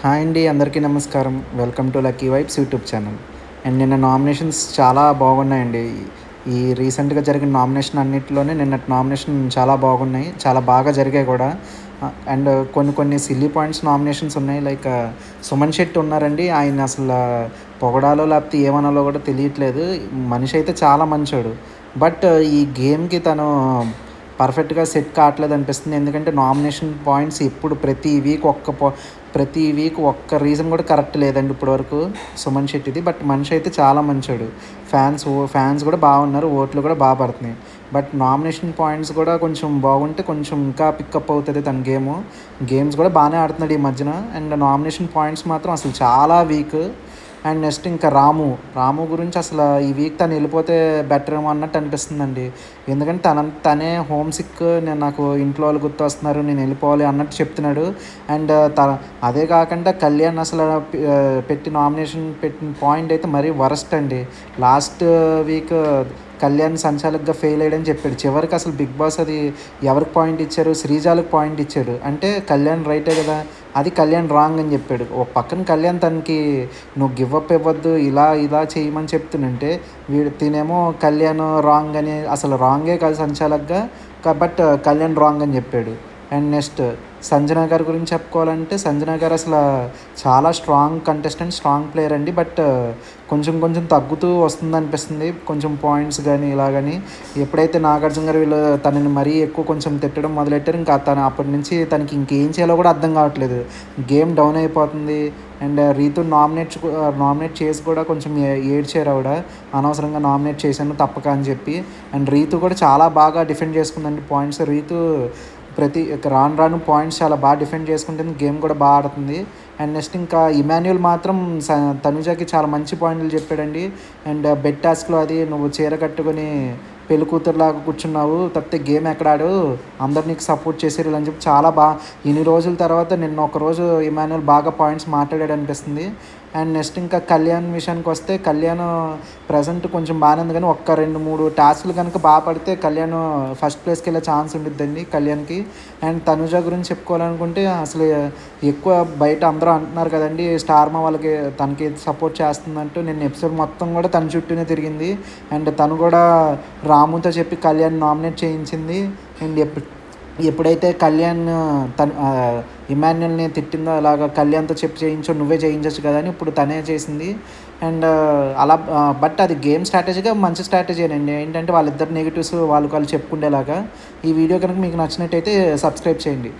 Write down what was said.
Hi అండి, అందరికీ నమస్కారం. Welcome to lucky vibes YouTube channel. And నిన్న నామినేషన్స్ చాలా బాగున్నాయండి. ఈ రీసెంట్‌గా జరిగిన నామినేషన్ అన్నిటిలోనే నిన్నటి నామినేషన్ చాలా బాగున్నాయి. చాలా బాగా జరిగాయి కూడా. అండ్ కొన్ని కొన్ని సిల్లీ పాయింట్స్ నామినేషన్స్ ఉన్నాయి. లైక్ సుమన్ శెట్టి ఉన్నారండి. ఆయన అసలు పొగడాలో లేకపోతే ఏమనాలో కూడా తెలియట్లేదు. మనిషి అయితే చాలా మంచోడు. బట్ ఈ గేమ్‌కి తను పర్ఫెక్ట్‌గా సెట్ కావట్లేదు అనిపిస్తుంది. ఎందుకంటే నామినేషన్ పాయింట్స్ ఎప్పుడు ప్రతి వీక్ ఒక్క రీజన్ కూడా కరెక్ట్ లేదండి ఇప్పటివరకు సుమన్ శెట్టిది. బట్ మనిషి అయితే చాలా మంచోడు. ఫ్యాన్స్ కూడా బాగున్నారు. ఓట్లు కూడా బాగా పడుతున్నాయి. బట్ నామినేషన్ పాయింట్స్ కూడా కొంచెం బాగుంటే కొంచెం ఇంకా పికప్ అవుతుంది తన గేమ్స్ కూడా బాగానే ఆడుతున్నాడు ఈ మధ్యన. అండ్ నామినేషన్ పాయింట్స్ మాత్రం అసలు చాలా వీక్. అండ్ నెక్స్ట్ ఇంకా రాము గురించి అసలు ఈ వీక్ తను వెళ్ళిపోతే బెటర్ ఏమో అన్నట్టు అనిపిస్తుందండి. ఎందుకంటే తనే హోమ్ సిక్, నాకు ఇంట్లో వాళ్ళు గుర్తొస్తున్నారు, నేను వెళ్ళిపోవాలి అన్నట్టు చెప్తున్నాడు. అండ్ అదే కాకుండా కళ్యాణ్ అసలు నామినేషన్ పెట్టిన పాయింట్ అయితే మరీ వరస్ట్ అండి. లాస్ట్ వీక్ కళ్యాణ్ సంచాలకుగా ఫెయిల్ అయ్యాడని చెప్పాడు. చివరికి అసలు బిగ్ బాస్ అది ఎవరికి పాయింట్ ఇచ్చారు? శ్రీజాలకు పాయింట్ ఇచ్చాడు. అంటే కళ్యాణ్ రైటే కదా, అది కళ్యాణ్ రాంగ్ అని చెప్పాడు. ఒక పక్కన కళ్యాణ్ తనకి నువ్వు గివ్ అప్ ఇవ్వద్దు, ఇలా ఇలా చేయమని చెప్తుంటే తినేమో కళ్యాణ్ రాంగ్ అని, అసలు రాంగే కాదు సంచాలకుగా, బట్ కళ్యాణ్ రాంగ్ అని చెప్పాడు. అండ్ నెక్స్ట్ సంజన గారి గురించి చెప్పుకోవాలంటే, సంజన గారు అసలు చాలా స్ట్రాంగ్ కంటెస్టెంట్, స్ట్రాంగ్ ప్లేయర్ అండి. బట్ కొంచెం కొంచెం తగ్గుతూ వస్తుంది అనిపిస్తుంది. కొంచెం పాయింట్స్ కానీ ఇలా కానీ. ఎప్పుడైతే నాగార్జున గారు వీళ్ళు తనని మరీ ఎక్కువ కొంచెం తిట్టడం మొదలెట్టారు, ఇంకా తను అప్పటి నుంచి తనకి ఇంకేం చేయాలో కూడా అర్థం కావట్లేదు. గేమ్ డౌన్ అయిపోతుంది. అండ్ రీతు నామినేట్ చేసి కూడా కొంచెం ఏడ్చారు ఆవిడ. అనవసరంగా నామినేట్ చేశాను తప్పక అని చెప్పి. అండ్ రీతు కూడా చాలా బాగా డిఫెండ్ చేసుకుందండి పాయింట్స్. రీతు రాను పాయింట్స్ చాలా బాగా డిఫెండ్ చేసుకుంటుంది. గేమ్ కూడా బాగా ఆడుతుంది. అండ్ నెక్స్ట్ ఇంకా ఇమాన్యుల్ మాత్రం తనుజకి చాలా మంచి పాయింట్లు చెప్పాడండి. అండ్ బెడ్ టాస్క్లో అది నువ్వు చీర కట్టుకొని పెళ్లి కూతురులాగా కూర్చున్నావు, తప్పితే గేమ్ ఎక్కడాడు, అందరు నీకు సపోర్ట్ చేసేరు అని చెప్పి చాలా బాగా ఇన్ని రోజుల తర్వాత నిన్న ఒకరోజు ఇమాన్యుల్ బాగా పాయింట్స్ మాట్లాడాడు అనిపిస్తుంది. అండ్ నెక్స్ట్ ఇంకా కళ్యాణ్ విషయానికి వస్తే, కళ్యాణ్ ప్రజెంట్ కొంచెం బాగానే ఉంది, కానీ ఒక్క 2-3 టాస్క్లు కనుక బాగా పడితే కళ్యాణ్ ఫస్ట్ ప్లేస్కి వెళ్ళే ఛాన్స్ ఉండిద్దండి కళ్యాణ్కి. అండ్ తనుజ గురించి చెప్పుకోవాలనుకుంటే, అసలు ఎక్కువ బయట అందరూ అంటున్నారు కదండి, స్టార్మా వాళ్ళకి తనకి సపోర్ట్ చేస్తుందంటూ. నిన్న ఎపిసోడ్ మొత్తం కూడా తన చుట్టూనే తిరిగింది. అండ్ తను కూడా రాముతో చెప్పి కళ్యాణ్ నామినేట్ చేయించింది. అండ్ ఎప్పుడైతే కళ్యాణ్ ఇమాన్యుల్ని తిట్టిందో, అలాగా కళ్యాణ్తో చెప్పి నువ్వే చేయించవచ్చు కదా అని ఇప్పుడు తనే చేసింది. అండ్ అలా బట్ అది గేమ్ స్ట్రాటజీగా మంచి స్ట్రాటజీనండి. ఏంటంటే వాళ్ళిద్దరు నెగిటివ్స్ వాళ్ళు చెప్పుకునేలాగా. ఈ వీడియో కనుక మీకు నచ్చినట్టయితే సబ్స్క్రైబ్ చేయండి.